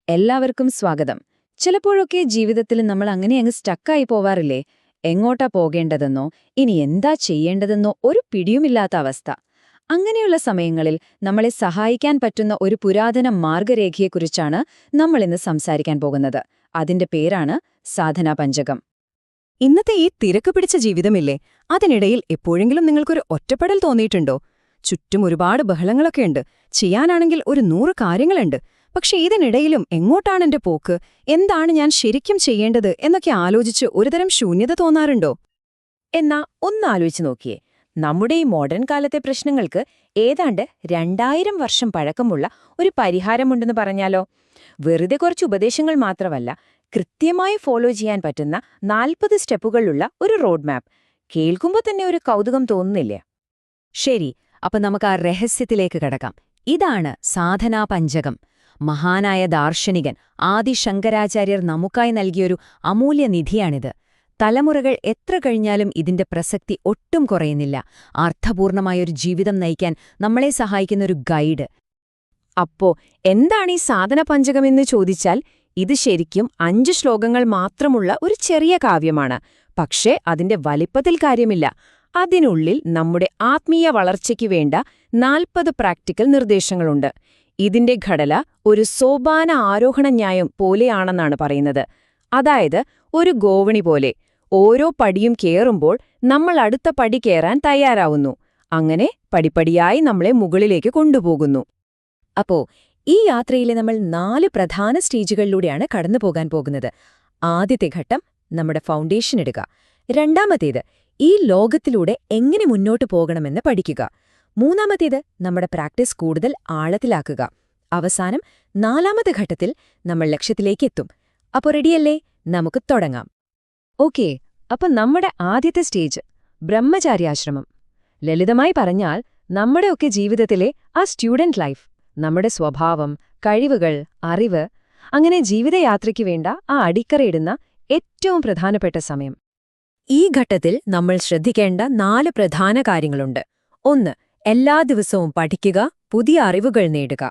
എല്ലാവർക്കും സ്വാഗതം. ചിലപ്പോഴൊക്കെ ജീവിതത്തിൽ നമ്മൾ അങ്ങനെ അങ്ങ് സ്റ്റക്കായി പോവാറില്ലേ? എങ്ങോട്ടാ പോകേണ്ടതെന്നോ ഇനി എന്താ ചെയ്യേണ്ടതെന്നോ ഒരു പിടിയുമില്ലാത്ത അവസ്ഥ. അങ്ങനെയുള്ള സമയങ്ങളിൽ നമ്മളെ സഹായിക്കാൻ പറ്റുന്ന ഒരു പുരാതന മാർഗരേഖയെക്കുറിച്ചാണ് നമ്മളിന്ന് സംസാരിക്കാൻ പോകുന്നത്. അതിന്റെ പേരാണ് സാധനാപഞ്ചകം. ഇന്നത്തെ ഈ തിരക്ക് പിടിച്ച ജീവിതമില്ലേ, അതിനിടയിൽ എപ്പോഴെങ്കിലും നിങ്ങൾക്കൊരു ഒറ്റപ്പെടൽ തോന്നിയിട്ടുണ്ടോ? ചുറ്റും ഒരുപാട് ബഹളങ്ങളൊക്കെയുണ്ട്, ചെയ്യാനാണെങ്കിൽ 100 കാര്യങ്ങളുണ്ട്. പക്ഷെ ഇതിനിടയിലും എങ്ങോട്ടാണ് എന്റെ പോക്ക്, എന്താണ് ഞാൻ ശരിക്കും ചെയ്യേണ്ടത് എന്നൊക്കെ ആലോചിച്ച് ഒരുതരം ശൂന്യത തോന്നാറുണ്ടോ? എന്നാ ഒന്നാലോചിച്ച് നോക്കിയേ. നമ്മുടെ ഈ മോഡേൺ കാലത്തെ പ്രശ്നങ്ങൾക്ക് ഏതാണ്ട് 2000 വർഷം പഴക്കമുള്ള ഒരു പരിഹാരമുണ്ടെന്ന് പറഞ്ഞാലോ? വെറുതെ കുറച്ച് ഉപദേശങ്ങൾ മാത്രമല്ല, കൃത്യമായി ഫോളോ ചെയ്യാൻ പറ്റുന്ന 40 സ്റ്റെപ്പുകളുള്ള ഒരു റോഡ് മാപ്പ്. കേൾക്കുമ്പോൾ തന്നെ ഒരു കൗതുകം തോന്നുന്നില്ലേ? ശരി, അപ്പൊ നമുക്ക് ആ രഹസ്യത്തിലേക്ക് കടക്കാം. ഇതാണ് സാധനാപഞ്ചകം. മഹാനായ ദാർശനികൻ ആദി ശങ്കരാചാര്യർ നമുക്കായി നൽകിയൊരു അമൂല്യ നിധിയാണിത്. തലമുറകൾ എത്ര കഴിഞ്ഞാലും ഇതിന്റെ പ്രസക്തി ഒട്ടും കുറയുന്നില്ല. അർത്ഥപൂർണമായൊരു ജീവിതം നയിക്കാൻ നമ്മളെ സഹായിക്കുന്നൊരു ഗൈഡ്. അപ്പോ എന്താണ് ഈ സാധനപഞ്ചകമെന്ന് ചോദിച്ചാൽ, ഇത് ശരിക്കും 5 ശ്ലോകങ്ങൾ മാത്രമുള്ള ഒരു ചെറിയ കാവ്യമാണ്. പക്ഷേ അതിന്റെ വലിപ്പത്തിൽ കാര്യമില്ല. അതിനുള്ളിൽ നമ്മുടെ ആത്മീയ വളർച്ചയ്ക്ക് വേണ്ട 40 പ്രാക്ടിക്കൽ നിർദ്ദേശങ്ങളുണ്ട്. ഇതിന്റെ ഘടന ഒരു സോപാന ആരോഹണ ന്യായം പോലെയാണെന്നാണ് പറയുന്നത്. അതായത് ഒരു ഗോവണി പോലെ ഓരോ പടിയും കേറുമ്പോൾ നമ്മൾ അടുത്ത പടി കേറാൻ തയ്യാറാവുന്നു. അങ്ങനെ പടിപടിയായി നമ്മളെ മുകളിലേക്ക് കൊണ്ടുപോകുന്നു. അപ്പോ ഈ യാത്രയിലെ നമ്മൾ 4 പ്രധാന സ്റ്റേജുകളിലൂടെയാണ് കടന്നുപോകാൻ പോകുന്നത്. ആദ്യത്തെ ഘട്ടം നമ്മുടെ ഫൗണ്ടേഷൻ ഇടുക. രണ്ടാമത്തേത് ഈ ലോകത്തിലൂടെ എങ്ങനെ മുന്നോട്ടു പോകണമെന്ന് പഠിക്കുക. മൂന്നാമത്തേത് നമ്മുടെ പ്രാക്ടീസ് കൂടുതൽ ആഴത്തിലാക്കുക. അവസാനം 4ാമത്തെ ഘട്ടത്തിൽ നമ്മൾ ലക്ഷ്യത്തിലേക്ക് എത്തും. അപ്പോൾ റെഡിയല്ലേ? നമുക്ക് തുടങ്ങാം. ഓക്കേ, അപ്പൊ നമ്മുടെ ആദ്യത്തെ സ്റ്റേജ് ബ്രഹ്മചാര്യാശ്രമം. ലളിതമായി പറഞ്ഞാൽ നമ്മുടെയൊക്കെ ജീവിതത്തിലെ ആ സ്റ്റുഡന്റ് ലൈഫ്, നമ്മുടെ സ്വഭാവം, കഴിവുകൾ, അറിവ്, അങ്ങനെ ജീവിതയാത്രയ്ക്ക് വേണ്ട ആ അടിക്കറയിടുന്ന ഏറ്റവും പ്രധാനപ്പെട്ട സമയം. ഈ ഘട്ടത്തിൽ നമ്മൾ ശ്രദ്ധിക്കേണ്ട 4 പ്രധാന കാര്യങ്ങളുണ്ട്. 1. എല്ലാ ദിവസവും പഠിക്കുക, പുതിയ അറിവുകൾ നേടുക.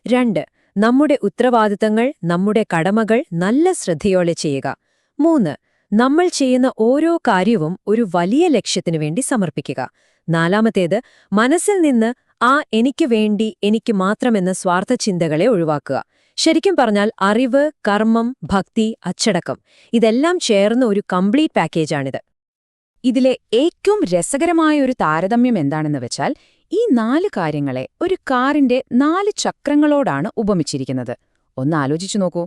2. നമ്മുടെ ഉത്തരവാദിത്തങ്ങൾ, നമ്മുടെ കടമകൾ നല്ല ശ്രദ്ധയോടെ ചെയ്യുക. 3. നമ്മൾ ചെയ്യുന്ന ഓരോ കാര്യവും ഒരു വലിയ ലക്ഷ്യത്തിനു വേണ്ടി സമർപ്പിക്കുക. 4ാമത്തേത് മനസ്സിൽ നിന്ന് എനിക്ക് വേണ്ടി, എനിക്ക് മാത്രമെന്ന സ്വാർത്ഥചിന്തകളെ ഒഴിവാക്കുക. ശരിക്കും പറഞ്ഞാൽ അറിവ്, കർമ്മം, ഭക്തി, അച്ചടക്കം ഇതെല്ലാം ചേർന്ന ഒരു കംപ്ലീറ്റ് പാക്കേജാണിത്. ഇതിലെ ഏറ്റവും രസകരമായ ഒരു താരതമ്യം എന്താണെന്ന് വെച്ചാൽ, ഈ 4 കാര്യങ്ങളെ ഒരു കാറിന്റെ 4 ചക്രങ്ങളോടാണ് ഉപമിച്ചിരിക്കുന്നത്. ഒന്ന് ആലോചിച്ചു നോക്കൂ.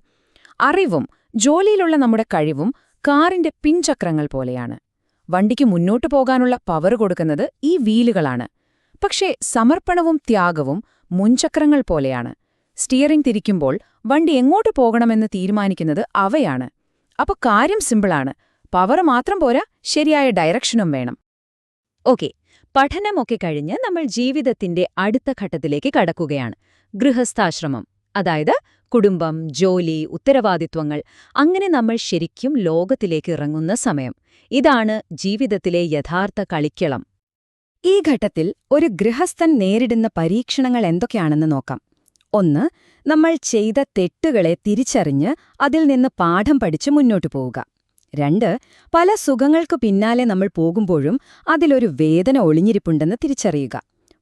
അറിവും ജോലിയിലുള്ള നമ്മുടെ കഴിവും കാറിന്റെ പിൻചക്രങ്ങൾ പോലെയാണ്. വണ്ടിക്ക് മുന്നോട്ടു പോകാനുള്ള പവർ കൊടുക്കുന്നത് ഈ വീലുകളാണ്. പക്ഷേ സമർപ്പണവും ത്യാഗവും മുൻചക്രങ്ങൾ പോലെയാണ്. സ്റ്റിയറിംഗ് തിരിക്കുമ്പോൾ വണ്ടി എങ്ങോട്ട് പോകണമെന്ന് തീരുമാനിക്കുന്നത് അവയാണ്. അപ്പോൾ കാര്യം സിമ്പിളാണ്. പവർ മാത്രം പോരാ, ശരിയായ ഡയറക്ഷനും വേണം. ഓക്കെ, പഠനമൊക്കെ കഴിഞ്ഞ് നമ്മൾ ജീവിതത്തിന്റെ അടുത്ത ഘട്ടത്തിലേക്ക് കടക്കുകയാണ്. ഗൃഹസ്ഥാശ്രമം, അതായത് കുടുംബം, ജോലി, ഉത്തരവാദിത്വങ്ങൾ, അങ്ങനെ നമ്മൾ ശരിക്കും ലോകത്തിലേക്ക് ഇറങ്ങുന്ന സമയം. ഇതാണ് ജീവിതത്തിലെ യഥാർത്ഥ കളിക്കളം. ഈ ഘട്ടത്തിൽ ഒരു ഗൃഹസ്ഥൻ നേരിടുന്ന പരീക്ഷണങ്ങൾ എന്തൊക്കെയാണെന്ന് നോക്കാം. 1. നമ്മൾ ചെയ്ത തെറ്റുകളെ തിരിച്ചറിഞ്ഞ് അതിൽ നിന്ന് പാഠം പഠിച്ച് മുന്നോട്ടു പോവുക. 2. പല സുഖങ്ങൾക്കു പിന്നാലെ നമ്മൾ പോകുമ്പോഴും അതിലൊരു വേദന ഒളിഞ്ഞിരിപ്പുണ്ടെന്ന് തിരിച്ചറിയുക.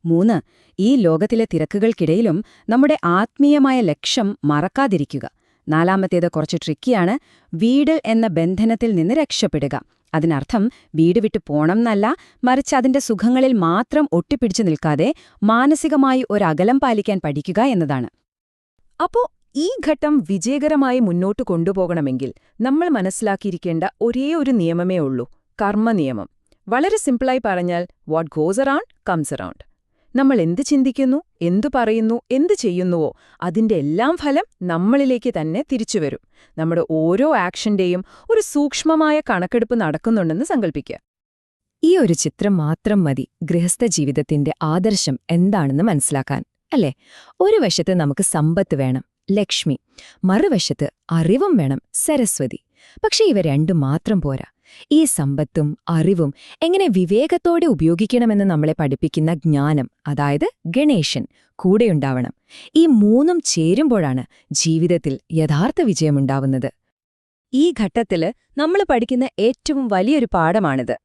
3. ഈ ലോകത്തിലെ തിരക്കുകൾക്കിടയിലും നമ്മുടെ ആത്മീയമായ ലക്ഷ്യം മറക്കാതിരിക്കുക. 4ാമത്തേത് കുറച്ച് ട്രിക്കിയാണ്. വീട് എന്ന ബന്ധനത്തിൽ നിന്ന് രക്ഷപ്പെടുക. അതിനർത്ഥം വീട് വിട്ടു പോണമെന്നല്ല, മറിച്ച് അതിന്റെ സുഖങ്ങളിൽ മാത്രം ഒട്ടിപ്പിടിച്ചു നിൽക്കാതെ മാനസികമായി ഒരകലം പാലിക്കാൻ പഠിക്കുക എന്നതാണ്. അപ്പോ ഈ ഘട്ടം വിജയകരമായി മുന്നോട്ടു കൊണ്ടുപോകണമെങ്കിൽ നമ്മൾ മനസ്സിലാക്കിയിരിക്കേണ്ട ഒരേ ഒരു നിയമമേ ഉള്ളൂ: കർമ്മനിയമം. വളരെ സിമ്പിളായി പറഞ്ഞാൽ, what goes around comes around. നമ്മൾ എന്ത് ചിന്തിക്കുന്നു, എന്തു പറയുന്നു, എന്ത് ചെയ്യുന്നുവോ അതിന്റെ എല്ലാം ഫലം നമ്മളിലേക്ക് തന്നെ തിരിച്ചുവരും. നമ്മുടെ ഓരോ ആക്ഷന്റെയും ഒരു സൂക്ഷ്മമായ കണക്കെടുപ്പ് നടക്കുന്നുണ്ടെന്ന് സങ്കല്പിക്കുക. ഈ ഒരു ചിത്രം മാത്രം മതി ഗൃഹസ്ഥ ജീവിതത്തിന്റെ ആദർശം എന്താണെന്ന് മനസ്സിലാക്കാൻ, അല്ലേ? ഒരു വശത്ത് നമുക്ക് സമ്പത്ത് വേണം, ലക്ഷ്മി. മറുവശത്ത് അറിവും വേണം, സരസ്വതി. പക്ഷെ ഇവ രണ്ടും മാത്രം പോരാ. ഈ സമ്പത്തും അറിവും എങ്ങനെ വിവേകത്തോടെ ഉപയോഗിക്കണമെന്ന് നമ്മളെ പഠിപ്പിക്കുന്ന ജ്ഞാനം, അതായത് ഗണേശൻ, കൂടെയുണ്ടാവണം. ഈ മൂന്നും ചേരുമ്പോഴാണ് ജീവിതത്തിൽ യഥാർത്ഥ വിജയമുണ്ടാവുന്നത്. ഈ ഘട്ടത്തില് നമ്മൾ പഠിക്കുന്ന ഏറ്റവും വലിയൊരു പാഠമാണിത്.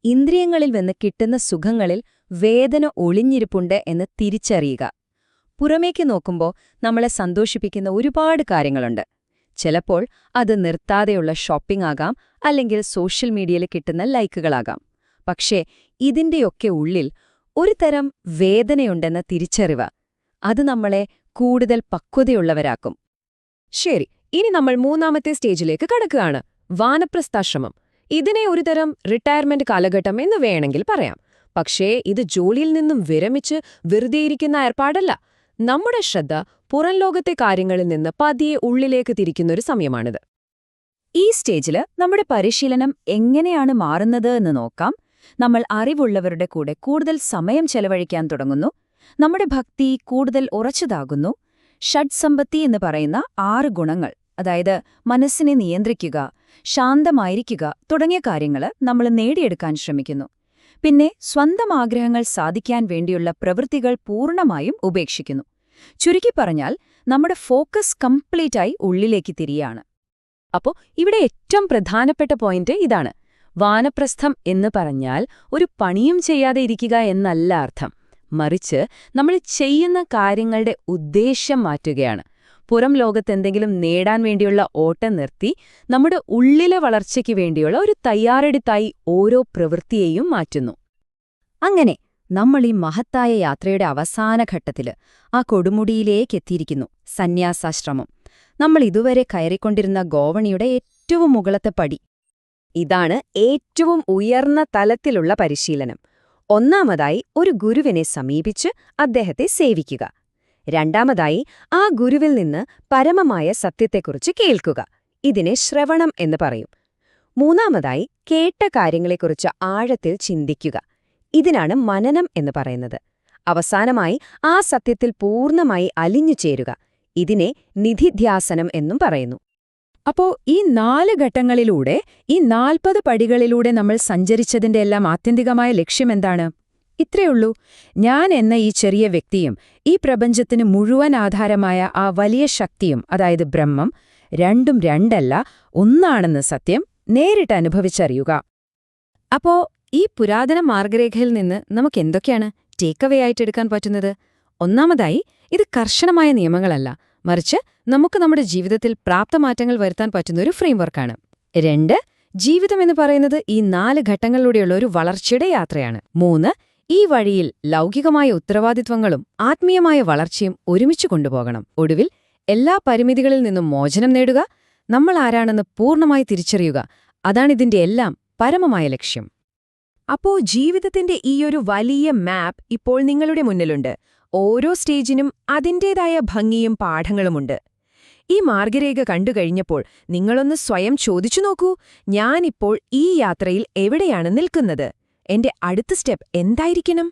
ഇന്ദ്രിയങ്ങളിൽ നിന്ന് കിട്ടുന്ന സുഖങ്ങളിൽ വേദന ഒളിഞ്ഞിരിപ്പുണ്ട് എന്ന് തിരിച്ചറിയുക. പുറമേക്ക് നോക്കുമ്പോൾ നമ്മളെ സന്തോഷിപ്പിക്കുന്ന ഒരുപാട് കാര്യങ്ങളുണ്ട്. ചിലപ്പോൾ അത് നിർത്താതെയുള്ള ഷോപ്പിംഗ് ആകാം, അല്ലെങ്കിൽ സോഷ്യൽ മീഡിയയിൽ കിട്ടുന്ന ലൈക്കുകളാകാം. പക്ഷേ ഇതിന്റെയൊക്കെ ഉള്ളിൽ ഒരു തരം വേദനയുണ്ടെന്ന തിരിച്ചറിവ്, അത് നമ്മളെ കൂടുതൽ പക്വതയുള്ളവരാക്കും. ശരി, ഇനി നമ്മൾ മൂന്നാമത്തെ സ്റ്റേജിലേക്ക് കടക്കുകയാണ്, വാനപ്രസ്ഥാശ്രമം. ഇതിനെ ഒരുതരം റിട്ടയർമെന്റ് കാലഘട്ടം എന്ന് വേണമെങ്കിൽ പറയാം. പക്ഷേ ഇത് ജോലിയിൽ നിന്നും വിരമിച്ച് വെറുതെയിരിക്കുന്ന ഏർപ്പാടല്ല. നമ്മുടെ ശ്രദ്ധ പുറം ലോകത്തെ കാര്യങ്ങളിൽ നിന്ന് പതിയെ ഉള്ളിലേക്ക് തിരിക്കുന്നൊരു സമയമാണിത്. ഈ സ്റ്റേജില് നമ്മുടെ പരിശീലനം എങ്ങനെയാണ് മാറുന്നത് എന്ന് നോക്കാം. നമ്മൾ അറിവുള്ളവരുടെ കൂടെ കൂടുതൽ സമയം ചെലവഴിക്കാൻ തുടങ്ങുന്നു. നമ്മുടെ ഭക്തി കൂടുതൽ ഉറച്ചതാകുന്നു. ഷഡ്സമ്പത്തി എന്ന് പറയുന്ന 6 ഗുണങ്ങൾ, അതായത് മനസ്സിനെ നിയന്ത്രിക്കുക, ശാന്തമായിരിക്കുക തുടങ്ങിയ കാര്യങ്ങൾ നമ്മൾ നേടിയെടുക്കാൻ ശ്രമിക്കുന്നു. പിന്നെ സ്വന്തം ആഗ്രഹങ്ങൾ സാധിക്കാൻ വേണ്ടിയുള്ള പ്രവൃത്തികൾ പൂർണ്ണമായും ഉപേക്ഷിക്കുന്നു. ചുരുക്കി പറഞ്ഞാൽ നമ്മുടെ ഫോക്കസ് കംപ്ലീറ്റായി ഉള്ളിലേക്ക് തിരിയാണ്. അപ്പോൾ ഇവിടെ ഏറ്റവും പ്രധാനപ്പെട്ട പോയിന്റ് ഇതാണ്. വാനപ്രസ്ഥം എന്ന് പറഞ്ഞാൽ ഒരു പണിയും ചെയ്യാതെ ഇരിക്കുക എന്നല്ല അർത്ഥം. മറിച്ച് നമ്മൾ ചെയ്യുന്ന കാര്യങ്ങളുടെ ഉദ്ദേശ്യം മാറ്റുകയാണ്. പുറം ലോകത്തെന്തെങ്കിലും നേടാൻ വേണ്ടിയുള്ള ഓട്ടം നിർത്തി നമ്മുടെ ഉള്ളിലെ വളർച്ചയ്ക്ക് വേണ്ടിയുള്ള ഒരു തയ്യാറെടുത്തായി ഓരോ പ്രവൃത്തിയെയും മാറ്റുന്നു. അങ്ങനെ നമ്മൾ ഈ മഹത്തായ യാത്രയുടെ അവസാന ഘട്ടത്തില് ആ കൊടുമുടിയിലേക്കെത്തിയിരിക്കുന്നു, സന്യാസാശ്രമം. നമ്മൾ ഇതുവരെ കയറിക്കൊണ്ടിരുന്ന ഗോവണിയുടെ ഏറ്റവും മുകളത്തെ പടി. ഇതാണ് ഏറ്റവും ഉയർന്ന തലത്തിലുള്ള പരിശീലനം. ഒന്നാമതായി ഒരു ഗുരുവിനെ സമീപിച്ച് അദ്ദേഹത്തെ സേവിക്കുക. രണ്ടാമതായി ആ ഗുരുവിൽ നിന്ന് പരമമായ സത്യത്തെക്കുറിച്ച് കേൾക്കുക. ഇതിനെ ശ്രവണം എന്ന് പറയും. മൂന്നാമതായി കേട്ട കാര്യങ്ങളെക്കുറിച്ച് ആഴത്തിൽ ചിന്തിക്കുക. ഇതിനാണ് മനനം എന്ന് പറയുന്നത്. അവസാനമായി ആ സത്യത്തിൽ പൂർണ്ണമായി അലിഞ്ഞു ചേരുക. ഇതിനെ നിധിധ്യാസനം എന്നും പറയുന്നു. അപ്പോ ഈ 4 ഘട്ടങ്ങളിലൂടെ, ഈ 40 പടികളിലൂടെ നമ്മൾ സഞ്ചരിച്ചതിന്റെ എല്ലാം ആത്യന്തികമായ ലക്ഷ്യമെന്താണ്? ഇത്രയുള്ളൂ. ഞാൻ എന്ന ഈ ചെറിയ വ്യക്തിയും ഈ പ്രപഞ്ചത്തിന് മുഴുവൻ ആധാരമായ ആ വലിയ ശക്തിയും, അതായത് ബ്രഹ്മം, രണ്ടും രണ്ടല്ല, ഒന്നാണെന്ന് സത്യം നേരിട്ട് അനുഭവിച്ചറിയുക. അപ്പോ ഈ പുരാതന മാർഗരേഖയിൽ നിന്ന് നമുക്കെന്തൊക്കെയാണ് ടേക്ക് അവേ ആയിട്ടെടുക്കാൻ പറ്റുന്നത്? ഒന്നാമതായി, ഇത് കർശനമായ നിയമങ്ങളല്ല, മറിച്ച് നമുക്ക് നമ്മുടെ ജീവിതത്തിൽ പ്രാപ്തമാറ്റങ്ങൾ വരുത്താൻ പറ്റുന്ന ഒരു ഫ്രെയിംവർക്കാണ്. 2, ജീവിതം എന്ന് പറയുന്നത് ഈ 4 ഘട്ടങ്ങളിലൂടെയുള്ള ഒരു വളർച്ചയുടെ യാത്രയാണ്. 3, ഈ വഴിയിൽ ലൗകികമായ ഉത്തരവാദിത്വങ്ങളും ആത്മീയമായ വളർച്ചയും ഒരുമിച്ച് കൊണ്ടുപോകണം. ഒടുവിൽ എല്ലാ പരിമിതികളിൽ നിന്നും മോചനം നേടുക, നമ്മൾ ആരാണെന്ന് പൂർണ്ണമായി തിരിച്ചറിയുക. അതാണിതിന്റെ എല്ലാം പരമമായ ലക്ഷ്യം. അപ്പോ ജീവിതത്തിന്റെ ഈയൊരു വലിയ മാപ്പ് ഇപ്പോൾ നിങ്ങളുടെ മുന്നിലുണ്ട്. ഓരോ സ്റ്റേജിനും അതിന്റേതായ ഭംഗിയും പാഠങ്ങളുമുണ്ട്. ഈ മാർഗരേഖ കണ്ടുകഴിഞ്ഞപ്പോൾ നിങ്ങളൊന്ന് സ്വയം ചോദിച്ചു നോക്കൂ, ഞാനിപ്പോൾ ഈ യാത്രയിൽ എവിടെയാണ് നിൽക്കുന്നത്? എന്റെ അടുത്ത സ്റ്റെപ്പ് എന്തായിരിക്കണം?